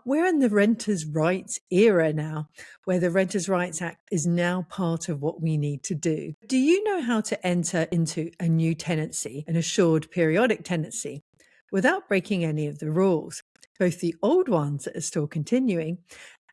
Well, we're in the Renters' Rights era now, where the Renters' Rights Act is now part of what we need to do. Do you know how to enter into a new tenancy, an assured periodic tenancy, without breaking any of the rules, both the old ones that are still continuing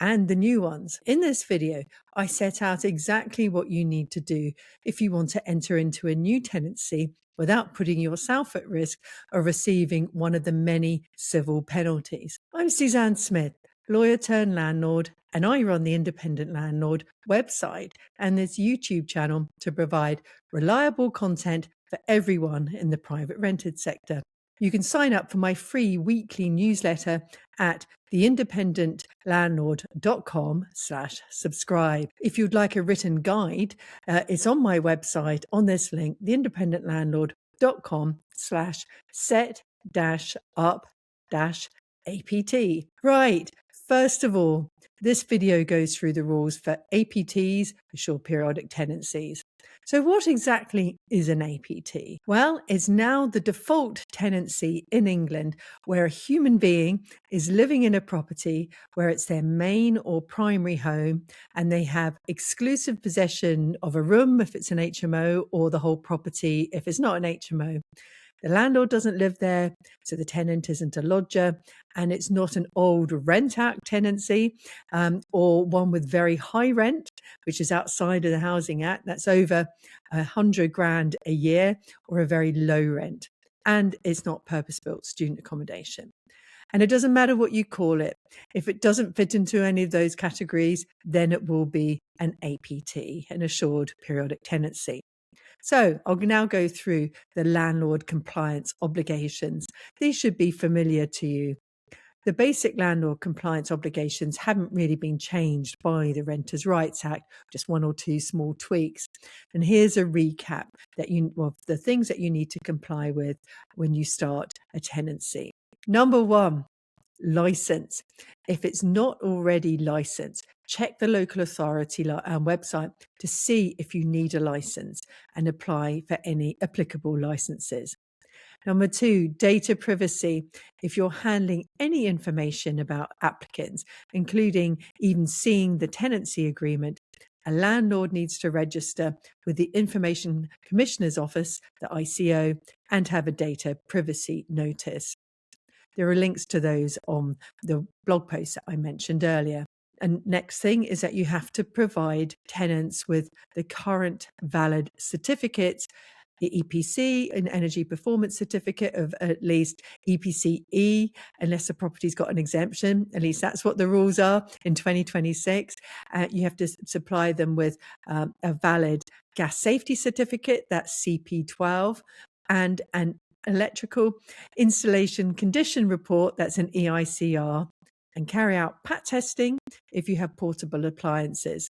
and the new ones? In this video, I set out exactly what you need to do if you want to enter into a new tenancy without putting yourself at risk of receiving one of the many civil penalties. I'm Suzanne Smith, lawyer turned landlord, and I run the Independent Landlord website and this YouTube channel to provide reliable content for everyone in the private rented sector. You can sign up for my free weekly newsletter at theindependentlandlord.com/subscribe. If you'd like a written guide, it's on my website on this link, theindependentlandlord.com/set-up-APT. Right. First of all, this video goes through the rules for APTs, assured periodic tenancies. So what exactly is an APT? Well, it's now the default tenancy in England where a human being is living in a property where it's their main or primary home and they have exclusive possession of a room if it's an HMO or the whole property if it's not an HMO. The landlord doesn't live there, so the tenant isn't a lodger, and it's not an old Rent Act tenancy or one with very high rent, which is outside of the Housing Act. That's over 100 grand a year, or a very low rent. And it's not purpose-built student accommodation. And it doesn't matter what you call it. If it doesn't fit into any of those categories, then it will be an APT, an assured periodic tenancy. So I'll now go through the landlord compliance obligations. These should be familiar to you. The basic landlord compliance obligations haven't really been changed by the Renters' Rights Act, just one or two small tweaks. And here's a recap of the things that you need to comply with when you start a tenancy. Number one, license. If it's not already licensed, check the local authority website to see if you need a license and apply for any applicable licenses. Number two, data privacy. If you're handling any information about applicants, including even seeing the tenancy agreement, a landlord needs to register with the Information Commissioner's Office, the ICO, and have a data privacy notice. There are links to those on the blog post that I mentioned earlier. And next thing is that you have to provide tenants with the current valid certificates, the EPC, an energy performance certificate of at least EPC E, unless the property's got an exemption. At least that's what the rules are in 2026. You have to supply them with a valid gas safety certificate, that's CP12, and an electrical installation condition report, that's an EICR, and carry out PAT testing if you have portable appliances.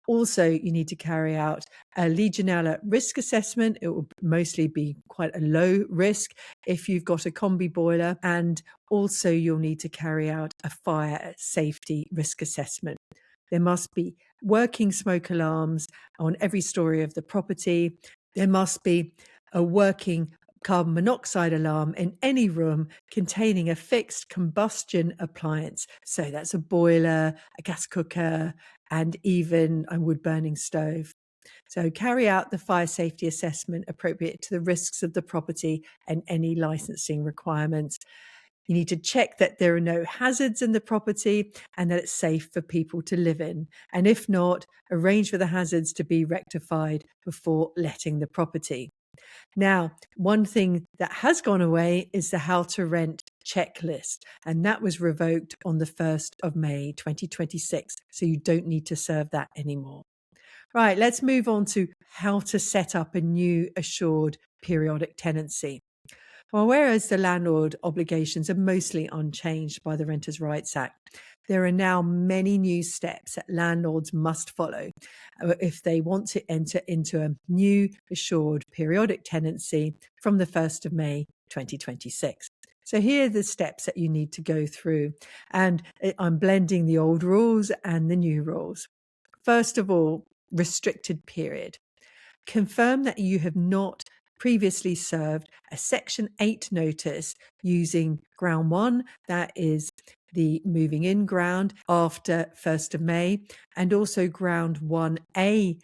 Also, you need to carry out a Legionella risk assessment. It will mostly be quite a low risk if you've got a combi boiler. And also you'll need to carry out a fire safety risk assessment. There must be working smoke alarms on every story of the property. There must be a working carbon monoxide alarm in any room containing a fixed combustion appliance. So that's a boiler, a gas cooker, and even a wood-burning stove. So carry out the fire safety assessment appropriate to the risks of the property and any licensing requirements. You need to check that there are no hazards in the property and that it's safe for people to live in. And if not, arrange for the hazards to be rectified before letting the property. Now, one thing that has gone away is the how to rent checklist, and that was revoked on the 1st of May 2026, so you don't need to serve that anymore. Right, let's move on to how to set up a new assured periodic tenancy. Well, whereas the landlord obligations are mostly unchanged by the Renters' Rights Act, there are now many new steps that landlords must follow if they want to enter into a new assured periodic tenancy from the 1st of May 2026. So here are the steps that you need to go through, and I'm blending the old rules and the new rules. First of all, restricted period. Confirm that you have not previously served a Section 8 notice using Ground 1, that is the moving in ground after 1st of May, and also ground 1A,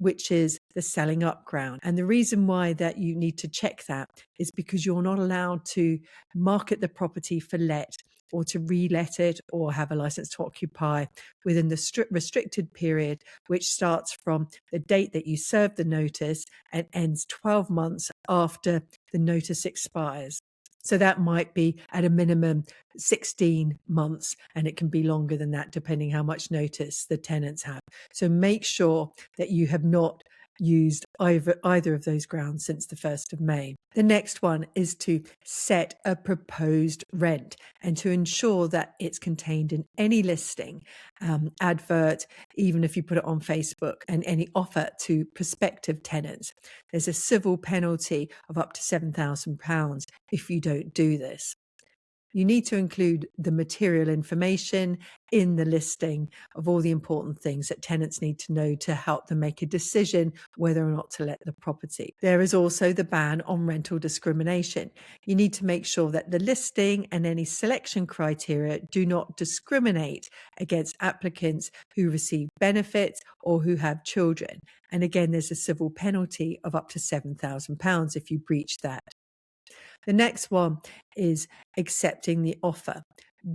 which is the selling up ground. And the reason why that you need to check that is because you're not allowed to market the property for let or to re-let it or have a license to occupy within the restricted period, which starts from the date that you serve the notice and ends 12 months after the notice expires. So that might be at a minimum 16 months, and it can be longer than that depending how much notice the tenants have. So make sure that you have not used either of those grounds since the 1st of May. The next one is to set a proposed rent and to ensure that it's contained in any listing, advert, even if you put it on Facebook, and any offer to prospective tenants. There's a civil penalty of up to £7,000 if you don't do this. You need to include the material information in the listing of all the important things that tenants need to know to help them make a decision whether or not to let the property. There is also the ban on rental discrimination. You need to make sure that the listing and any selection criteria do not discriminate against applicants who receive benefits or who have children. And again, there's a civil penalty of up to £7,000 if you breach that. The next one is accepting the offer.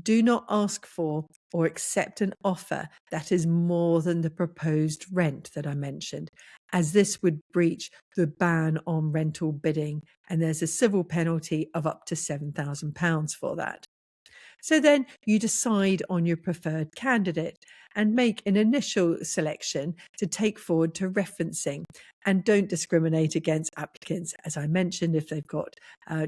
Do not ask for or accept an offer that is more than the proposed rent that I mentioned, as this would breach the ban on rental bidding, and there's a civil penalty of up to £7,000 for that. So then you decide on your preferred candidate and make an initial selection to take forward to referencing, and don't discriminate against applicants, as I mentioned, if they've got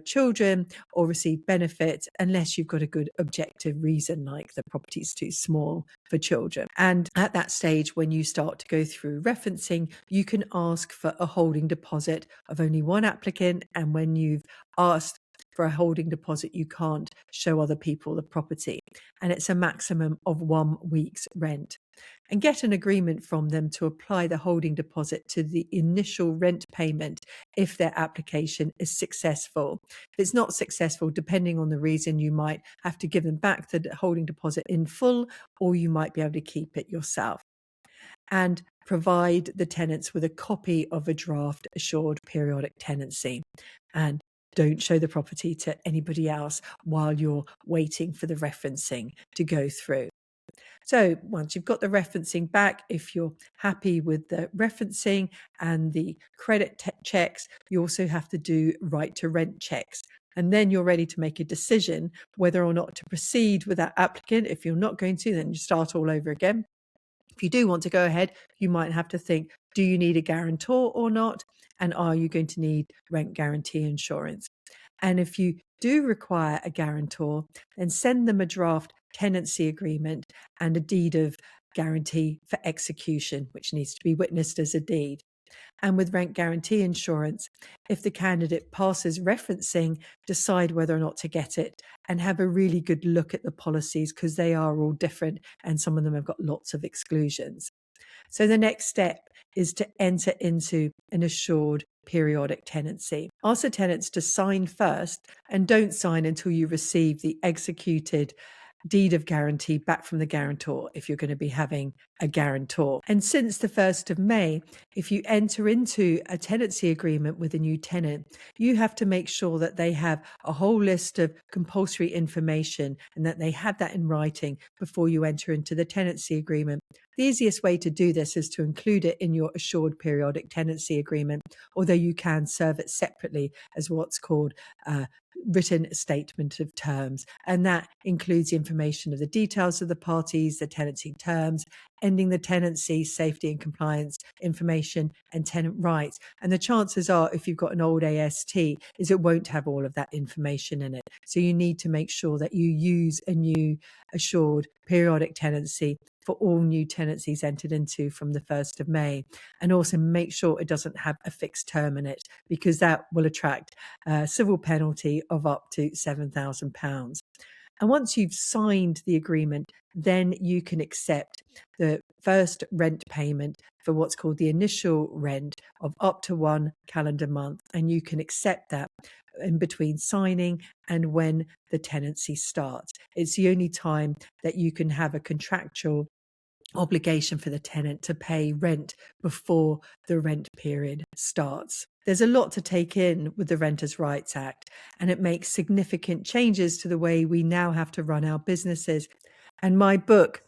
children or receive benefits, unless you've got a good objective reason, like the property's too small for children. And at that stage, when you start to go through referencing, you can ask for a holding deposit of only one applicant, and when you've asked for a holding deposit, you can't show other people the property, and it's a maximum of 1 week's rent. And get an agreement from them to apply the holding deposit to the initial rent payment if their application is successful. If it's not successful, depending on the reason, you might have to give them back the holding deposit in full, or you might be able to keep it yourself. And provide the tenants with a copy of a draft assured periodic tenancy. And don't show the property to anybody else while you're waiting for the referencing to go through. So once you've got the referencing back, if you're happy with the referencing and the credit checks, you also have to do right to rent checks. And then you're ready to make a decision whether or not to proceed with that applicant. If you're not going to, then you start all over again. If you do want to go ahead, you might have to think, do you need a guarantor or not? And are you going to need rent guarantee insurance? And if you do require a guarantor, then send them a draft tenancy agreement and a deed of guarantee for execution, which needs to be witnessed as a deed. And with rent guarantee insurance, if the candidate passes referencing, decide whether or not to get it and have a really good look at the policies, because they are all different and some of them have got lots of exclusions. So the next step is to enter into an assured periodic tenancy. Ask the tenants to sign first, and don't sign until you receive the executed deed of guarantee back from the guarantor if you're going to be having a guarantor. And since the 1st of May, if you enter into a tenancy agreement with a new tenant, you have to make sure that they have a whole list of compulsory information and that they have that in writing before you enter into the tenancy agreement. The easiest way to do this is to include it in your assured periodic tenancy agreement, although you can serve it separately as what's called written statement of terms, and that includes the information of the details of the parties, the tenancy terms, ending the tenancy, safety and compliance information, and tenant rights. And the chances are, if you've got an old AST, is it won't have all of that information in it. So you need to make sure that you use a new assured periodic tenancy for all new tenancies entered into from the 1st of May. And also make sure it doesn't have a fixed term in it, because that will attract a civil penalty of up to £7,000. And once you've signed the agreement, then you can accept the first rent payment for what's called the initial rent of up to 1 calendar month. And you can accept that in between signing and when the tenancy starts. It's the only time that you can have a contractual obligation for the tenant to pay rent before the rent period starts. There's a lot to take in with the Renters' Rights Act, and it makes significant changes to the way we now have to run our businesses. And my book,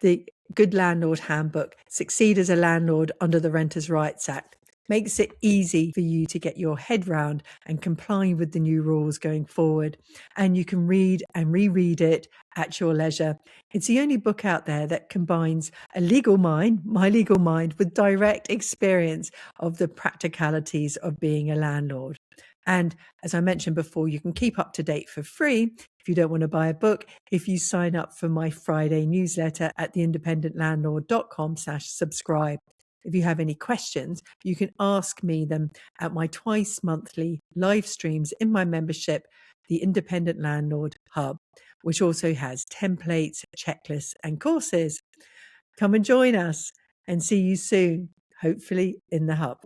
the Good Landlord Handbook, Succeed as a Landlord under the Renters' Rights Act, makes it easy for you to get your head round and comply with the new rules going forward. And you can read and reread it at your leisure. It's the only book out there that combines a legal mind, my legal mind, with direct experience of the practicalities of being a landlord. And as I mentioned before, you can keep up to date for free if you don't want to buy a book, if you sign up for my Friday newsletter at theindependentlandlord.com/subscribe. If you have any questions, you can ask me them at my twice monthly live streams in my membership, the Independent Landlord Hub, which also has templates, checklists, and courses. Come and join us and see you soon, hopefully in the Hub.